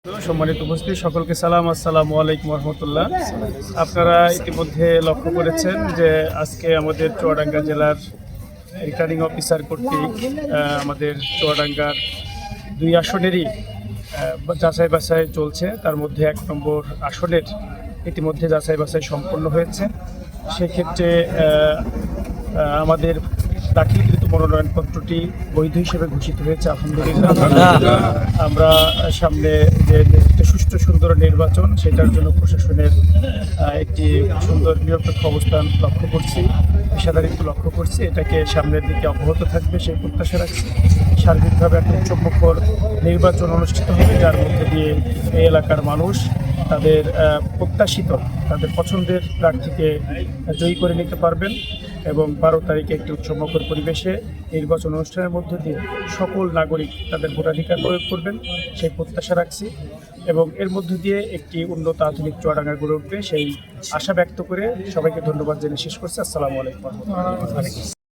সম্মানিত উপস্থিতি সকলকে সালাম, আসসালামু আলাইকুম রহমতুল্লাহ। আপনারা ইতিমধ্যে লক্ষ্য করেছেন যে আজকে আমাদের চুয়াডাঙ্গা জেলার রিটার্নিং অফিসার কর্তৃক আমাদের চুয়াডাঙ্গার 2 আসনেরই যাচাই বাছাই চলছে। তার মধ্যে 1 নম্বর আসনের ইতিমধ্যে যাচাই বাছাই সম্পন্ন হয়েছে। সেক্ষেত্রে আমাদের দাখিলকৃত মনোনয়নপত্রটি বৈধ হিসেবে ঘোষিত হয়েছে, আলহামদুলিল্লাহ। আমরা সামনে যে সুষ্ঠু সুন্দর নির্বাচন, সেটার জন্য প্রশাসনের একটি সুন্দর নিরপেক্ষ অবস্থান লক্ষ্য করছি, পেশাদারিত্ব লক্ষ্য করছি। এটাকে সামনের দিকে অব্যাহত থাকবে সেই প্রত্যাশা রাখছি। সার্বিকভাবে একটা উচ্চমুখর নির্বাচন অনুষ্ঠিত হবে, যার মধ্যে দিয়ে এই এলাকার মানুষ তাদের প্রত্যাশিত, তাদের পছন্দের প্রার্থীকে জয়ী করে নিতে পারবেন এবং 12 তারিখে একটি উৎসবমুখর পরিবেশে নির্বাচন অনুষ্ঠানের মধ্য দিয়ে সকল নাগরিক তাদের ভোটাধিকার প্রয়োগ করবেন সেই প্রত্যাশা রাখছি এবং এর মধ্য দিয়ে একটি উন্নত আধুনিক চুয়াডাঙ্গা গড়ে উঠবে সেই আশা ব্যক্ত করে সবাইকে ধন্যবাদ জানিয়ে শেষ করছি। আসসালামু আলাইকুম।